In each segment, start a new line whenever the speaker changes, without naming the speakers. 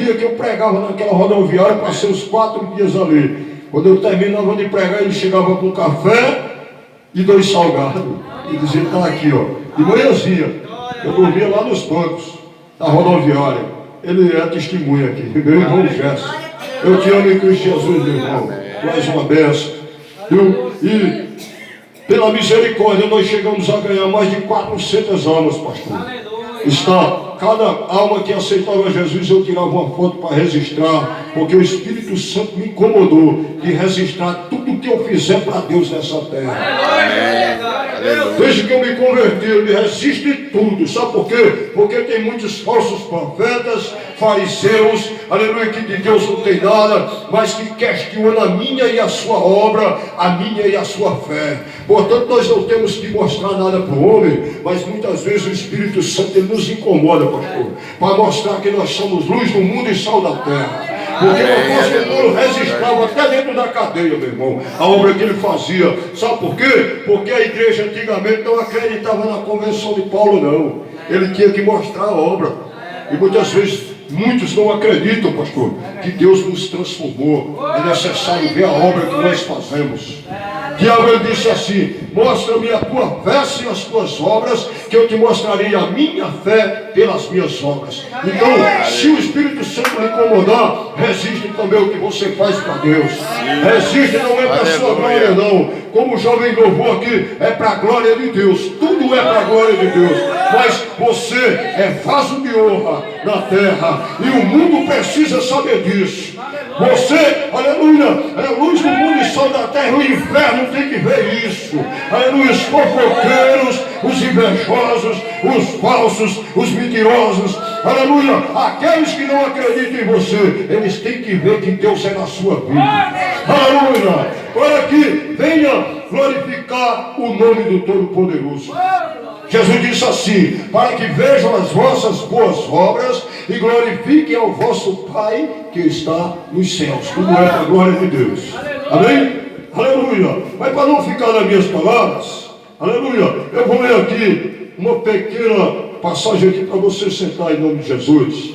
dia que eu pregava naquela rodoviária, passei os 4 dias ali. Quando eu terminava de pregar, ele chegava com café e 2 salgados. E dizia, está aqui, ó. De manhãzinha, eu dormia lá nos bancos da rodoviária. Ele é testemunha aqui, meu irmão Gerson. Eu te amo em Cristo Jesus, meu irmão. Tu és uma benção. E pela misericórdia nós chegamos a ganhar mais de 400 almas, pastor. Está, cada alma que aceitava Jesus, eu tirava uma foto para registrar, porque o Espírito Santo me incomodou de registrar tudo que eu fizer para Deus nessa terra. Desde que eu me converti, eu me resisto em tudo. Sabe por quê? Porque tem muitos falsos profetas, fariseus, aleluia, que de Deus não tem nada, mas que questionam a minha e a sua obra, a minha e a sua fé. Portanto, nós não temos que mostrar nada para o homem, mas muitas vezes o Espírito Santo ele nos incomoda, pastor, para mostrar que nós somos luz do mundo e sal da terra. Porque o apóstolo Paulo registrava até dentro da cadeia, meu irmão, a obra que ele fazia. Sabe por quê? Porque a igreja antigamente não acreditava na convenção de Paulo, não. Ele tinha que mostrar a obra. E muitas vezes, muitos não acreditam, pastor, que Deus nos transformou. É necessário ver a obra que nós fazemos. Diabo, ele disse assim, mostra-me a tua fé e as tuas obras, que eu te mostrarei a minha fé pelas minhas obras. Então, se o Espírito Santo lhe incomodar, resiste também o que você faz para Deus. Resiste, não é para a sua glória, não. Como o jovem louvou aqui, é para a glória de Deus. Tudo é para a glória de Deus. Mas você é vaso de honra na terra. E o mundo precisa saber disso. Você, aleluia, é luz do mundo e sol da terra. O inferno tem que ver isso. Aleluia, os fofoqueiros, os invejosos, os falsos, os mentirosos. Aleluia, aqueles que não acreditam em você, eles têm que ver que Deus é na sua vida. Aleluia, para que venha glorificar o nome do Todo-Poderoso. Jesus disse assim, para que vejam as vossas boas obras e glorifiquem ao vosso Pai que está nos céus. Tudo é para a glória de Deus. Amém? Aleluia. Mas para não ficar nas minhas palavras, aleluia, eu vou ler aqui uma pequena passagem aqui para você sentar em nome de Jesus.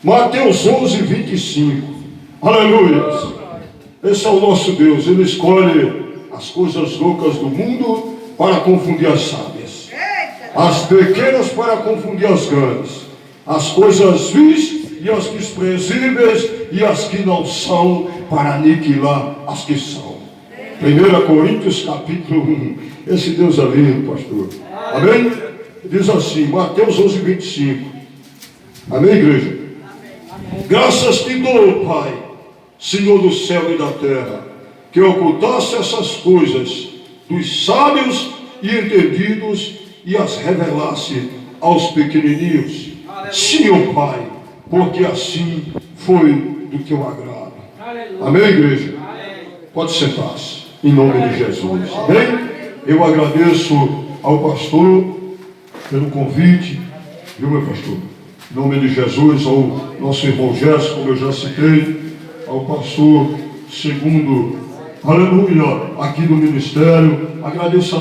Mateus 11, 25. Aleluia. Esse é o nosso Deus. Ele escolhe as coisas loucas do mundo para confundir as sábias. As pequenas para confundir as grandes. As coisas vis e as desprezíveis e as que não são para aniquilar as que são. 1 Coríntios capítulo 1. Esse Deus é lindo, pastor. Amém? Diz assim, Mateus 11, 25. Amém, igreja? Graças te dou, Pai, Senhor do céu e da terra, que ocultasse essas coisas dos sábios e entendidos e as revelasse aos pequenininhos. Sim, ó Pai, porque assim foi do teu agrado. Amém, igreja? Pode sentar-se, em nome de Jesus. Amém? Eu agradeço ao pastor pelo convite, viu, meu pastor? Em nome de Jesus, ao nosso irmão Gerson, como eu já citei, ao pastor segundo, aleluia, aqui do ministério. Agradeço a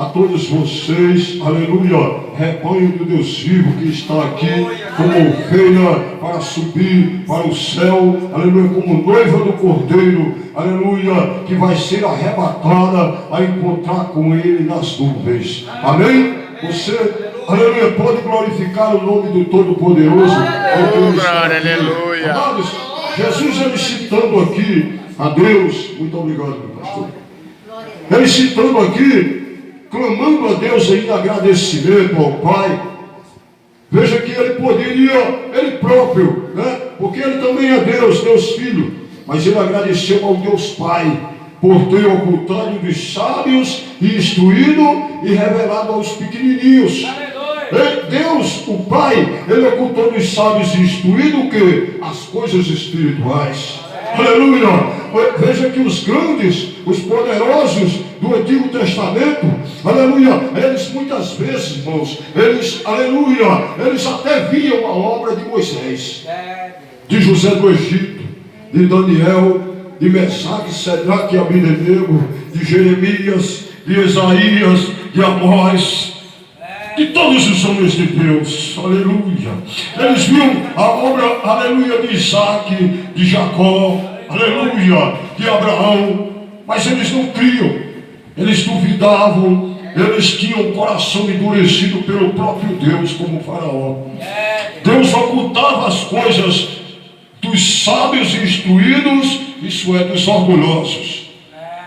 todos vocês, aleluia, rebanho do Deus vivo que está aqui como ovelha para subir para o céu, aleluia, como noiva do Cordeiro, aleluia, que vai ser arrebatada a encontrar com Ele nas nuvens. Amém? Você, aleluia, pode glorificar o nome do Todo-Poderoso.
Aleluia.
Amados, Jesus, ele citando aqui a Deus, muito obrigado, meu pastor. Ele citando aqui, clamando a Deus em agradecimento ao Pai. Veja que ele poderia, ele próprio, né? Porque ele também é Deus, Deus Filho. Mas ele agradeceu ao Deus Pai por ter ocultado dos sábios e instruído e revelado aos pequenininhos. Deus, o Pai, ele ocultou dos sábios e instruído o quê? As coisas espirituais. Aleluia! Veja que os grandes, os poderosos do Antigo Testamento, aleluia, eles muitas vezes, irmãos, aleluia, eles até viam a obra de Moisés, de José do Egito, de Daniel, de Mesaque, Sedraque e Abednego, de Jeremias, de Isaías, de Amós. de todos os homens de Deus, aleluia. Eles viram a obra, aleluia, de Isaac, de Jacó, aleluia, de Abraão, mas eles não criam, eles duvidavam, eles tinham o coração endurecido pelo próprio Deus, como o Faraó. Deus ocultava as coisas dos sábios e instruídos, isso é, dos orgulhosos,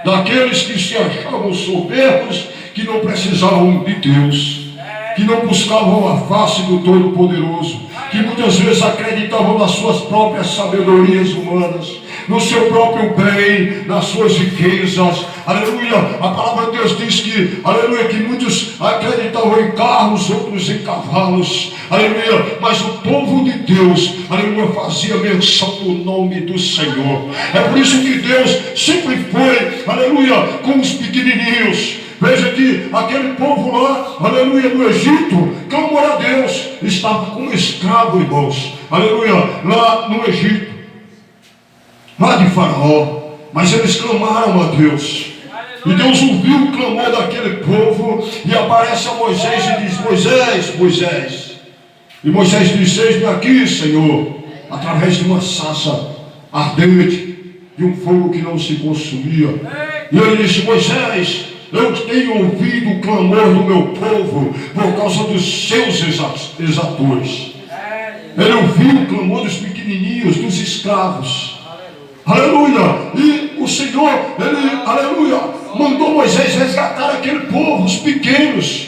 daqueles que se achavam soberbos, que não precisavam de Deus, que não buscavam a face do Todo-Poderoso, que muitas vezes acreditavam nas suas próprias sabedorias humanas, no seu próprio bem, nas suas riquezas, aleluia. A palavra de Deus diz que, aleluia, que muitos acreditavam em carros, outros em cavalos, aleluia, mas o povo de Deus, aleluia, fazia menção do nome do Senhor. É por isso que Deus sempre foi, aleluia, com os pequenininhos. Veja que aquele povo lá, aleluia, no Egito, clamou a Deus, estava como escravo, irmãos, aleluia, lá no Egito, lá de Faraó, mas eles clamaram a Deus, e Deus ouviu o clamor daquele povo, e aparece a Moisés e diz: Moisés, Moisés, e Moisés diz: eis-me aqui, Senhor, através de uma sarça ardente, de um fogo que não se consumia, e ele disse: Moisés, eu tenho ouvido o clamor do meu povo por causa dos seus exatores. Ele ouviu o clamor dos pequenininhos, dos escravos. Aleluia! E o Senhor, ele, aleluia, mandou Moisés resgatar aquele povo, os pequenos,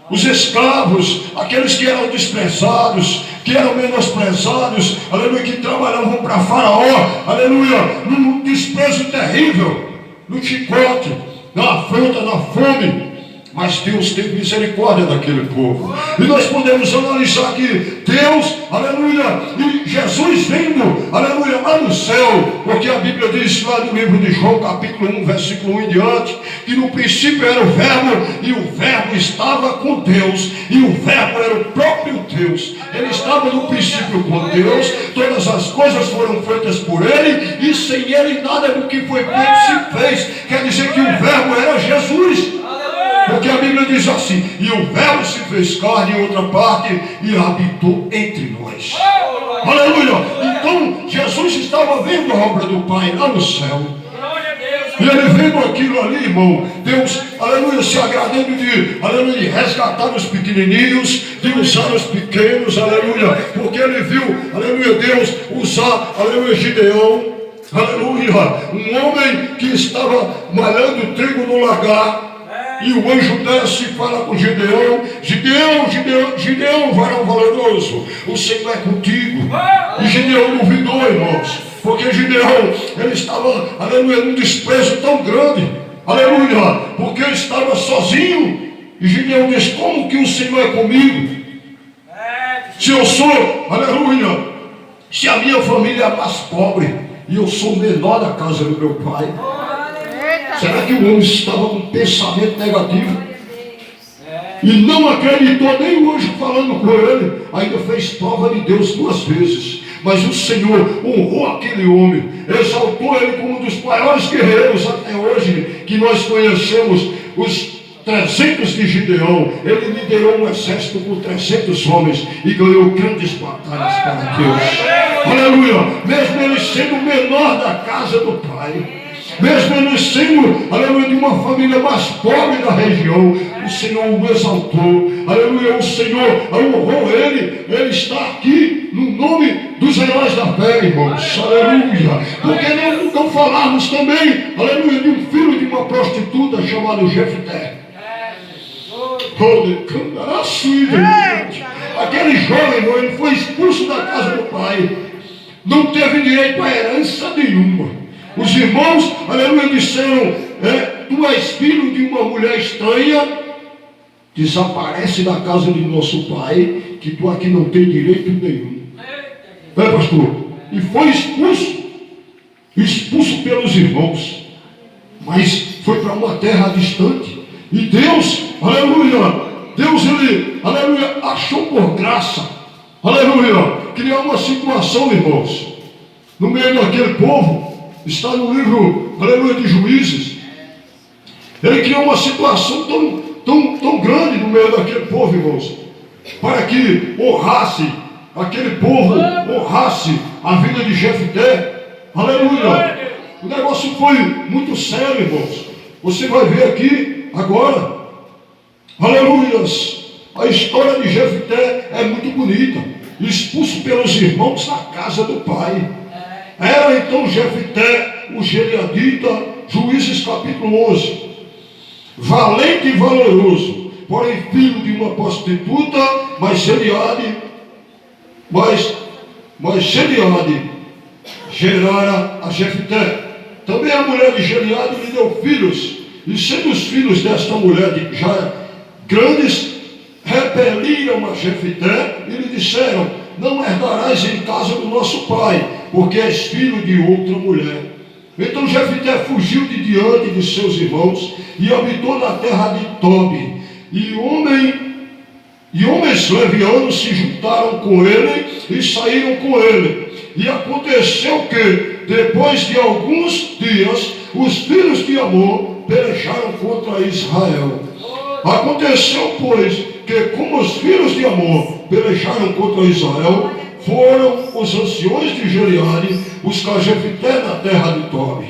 os escravos, aqueles que eram desprezados, que eram menosprezados, aleluia, que trabalhavam para Faraó, aleluia, num desprezo terrível, no chicote, na afronta, na fome. Mas Deus teve misericórdia daquele povo. E nós podemos analisar que Deus, aleluia, e Jesus vendo, aleluia, lá no céu, porque a Bíblia diz lá no livro de João, capítulo 1, versículo 1 em diante, que no princípio era o Verbo, e o Verbo estava com Deus, e o Verbo era o próprio Deus. Ele estava no princípio com Deus, todas as coisas foram feitas por Ele, e sem Ele nada do que foi feito se fez. Quer dizer que o Verbo era Jesus. Porque a Bíblia diz assim: e o Verbo se fez carne em outra parte e habitou entre nós. Aleluia! Então Jesus estava vendo a obra do Pai lá no céu. E ele vendo aquilo ali, irmão, Deus, aleluia, se agradando de, aleluia, de resgatar os pequenininhos, de usar os pequenos, aleluia, porque ele viu, aleluia, Deus usar, aleluia, Gideão, aleluia, um homem que estava malhando trigo no lagar. E o anjo desce e fala com Gideão: Gideão, varão valoroso, o Senhor é contigo. E Gideão duvidou, irmãos, porque Gideão, ele estava, aleluia, num desprezo tão grande, aleluia, porque ele estava sozinho. E Gideão diz: como que o Senhor é comigo? Se eu sou, aleluia, se a minha família é mais pobre, e eu sou o menor da casa do meu pai. Será que o homem estava com um pensamento negativo? E não acreditou nem o anjo falando com ele. Ainda fez prova de Deus 2 vezes. Mas o Senhor honrou aquele homem, exaltou ele como um dos maiores guerreiros até hoje que nós conhecemos. Os 300 de Gideão, ele liderou um exército com 300 homens e ganhou grandes batalhas para Deus. Aleluia! Mesmo ele sendo o menor da casa do pai, mesmo ele sendo, aleluia, de uma família mais pobre da região, o Senhor o exaltou, aleluia, o Senhor honrou ele. Ele está aqui no nome dos heróis da fé, irmãos, aleluia. Porque não falarmos também, aleluia, de um filho de uma prostituta chamado Jefté. Aquele jovem, irmão, ele foi expulso da casa do pai, não teve direito a herança nenhuma. Os irmãos, aleluia, disseram: tu és filho de uma mulher estranha, desaparece da casa de nosso pai, que tu aqui não tem direito nenhum. Pastor? E foi expulso pelos irmãos, mas foi para uma terra distante. E Deus, aleluia, ele, aleluia, achou por graça, aleluia, criar uma situação, irmãos, no meio daquele povo. Está no livro, aleluia, de Juízes. Ele criou uma situação tão grande no meio daquele povo, irmãos, para que honrasse, aquele povo honrasse a vida de Jefté. Aleluia! O negócio foi muito sério, irmãos. Você vai ver aqui agora. Aleluias! A história de Jefté é muito bonita. Expulso pelos irmãos da casa do pai. Era então Jefté, o Gileadita, Juízes capítulo 11. Valente e valoroso, porém filho de uma prostituta, mas Gileade gerara a Jefté. Também a mulher de Gileade lhe deu filhos, e sendo os filhos desta mulher já grandes, repeliram a Jefté e lhe disseram: não herdarás em casa do nosso pai, porque és filho de outra mulher. Então Jefté fugiu de diante de seus irmãos e habitou na terra de Tobi. E homens levianos se juntaram com ele e saíram com ele. E aconteceu que, depois de alguns dias, os filhos de Amon pelejaram contra Israel. Aconteceu, pois, que como os filhos de Amon pelejaram contra Israel, foram os anciões de Gileade buscar Jefté na terra de Tobi.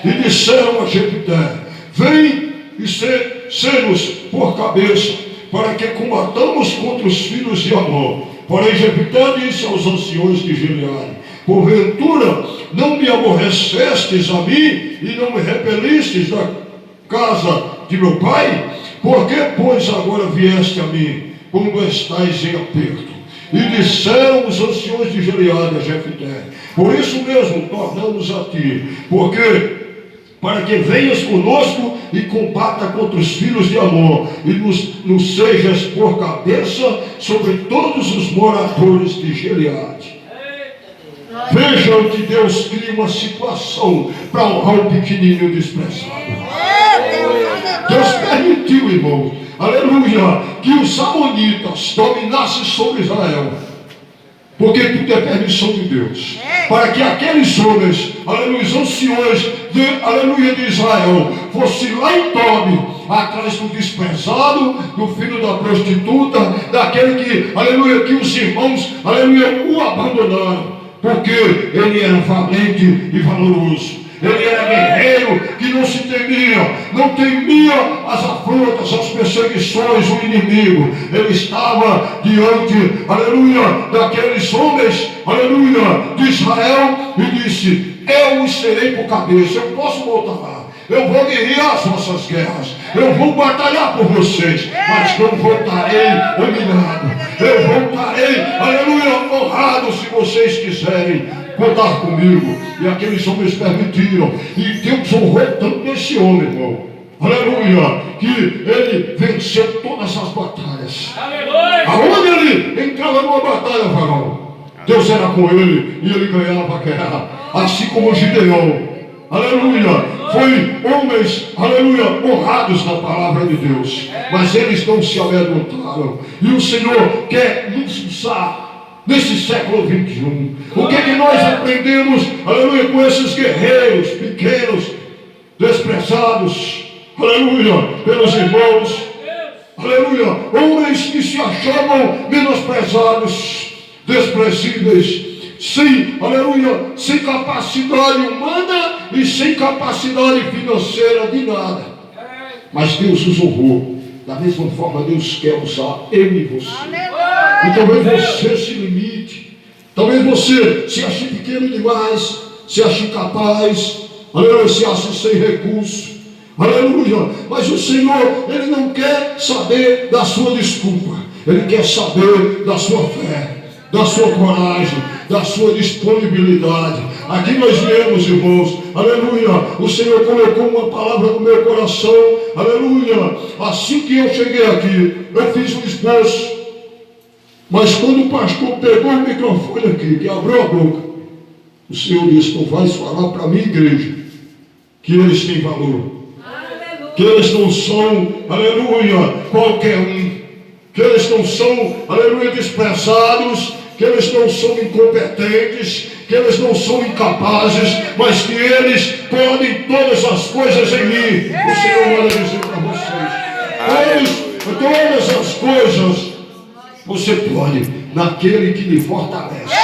E disseram a Jefté: vem e ser-nos por cabeça, para que combatamos contra os filhos de Amon. Porém Jefté disse aos anciões de Gileade: porventura não me aborrecestes a mim e não me repelistes da casa de meu pai? Por que, pois, agora vieste a mim, quando estais em aperto? E disseram os anciões de Gileade a Jefté: por isso mesmo tornamos a ti, porque para que venhas conosco e combata contra os filhos de Amon, e nos sejas por cabeça sobre todos os moradores de Gileade. Vejam que Deus cria uma situação para honrar o pequenininho desprezado. Deus permitiu, irmão, aleluia, que os amonitas dominassem sobre Israel, porque tudo é permissão de Deus, para que aqueles homens, aleluia, os anciões de Israel, fossem lá em Tobi, atrás do desprezado, do filho da prostituta, daquele que, aleluia, que os irmãos, aleluia, o abandonaram, porque ele era valente e valoroso. Ele era guerreiro que não se temia, não temia as afrontas, as perseguições, o inimigo. Ele estava diante, aleluia, daqueles homens, aleluia, de Israel, e disse: eu os serei por cabeça, eu posso voltar lá, eu vou guerrear as vossas guerras, eu vou batalhar por vocês, mas não voltarei humilhado, eu voltarei, aleluia, honrado, se vocês quiserem contar comigo. E aqueles homens permitiram, e Deus honrou tanto esse homem, irmão, aleluia, que ele venceu todas as batalhas. Aonde ele entrava numa batalha, varão, Deus era com ele e ele ganhava a guerra, assim como Gideão, aleluia, foi homens, aleluia, honrados na palavra de Deus, mas eles não se amedrontaram. E o Senhor quer nos usar nesse século 21. O que é que nós aprendemos, aleluia, com esses guerreiros pequenos, desprezados, aleluia, pelos irmãos, aleluia, homens que se achavam menosprezados, desprezíveis, sem, aleluia, sem capacidade humana e sem capacidade financeira de nada. Mas Deus os honrou. Da mesma forma, Deus quer usar eu e você. E talvez você se limite, talvez você se ache pequeno demais, se ache incapaz, aleluia, se ache sem recurso, aleluia. Mas o Senhor, Ele não quer saber da sua desculpa, Ele quer saber da sua fé, da sua coragem, da sua disponibilidade. Aqui nós vemos, irmãos, aleluia, o Senhor colocou uma palavra no meu coração, aleluia. Assim que eu cheguei aqui, eu fiz um esboço, mas quando o pastor pegou o microfone aqui, que abriu a boca, o Senhor disse: tu vais falar para a minha igreja que eles têm valor, que eles não são, aleluia, qualquer um, que eles não são, aleluia, desprezados, que eles não são incompetentes, que eles não são incapazes, mas que eles podem todas as coisas em mim. O Senhor manda dizer para vocês: Todas as coisas você pode naquele que lhe fortalece.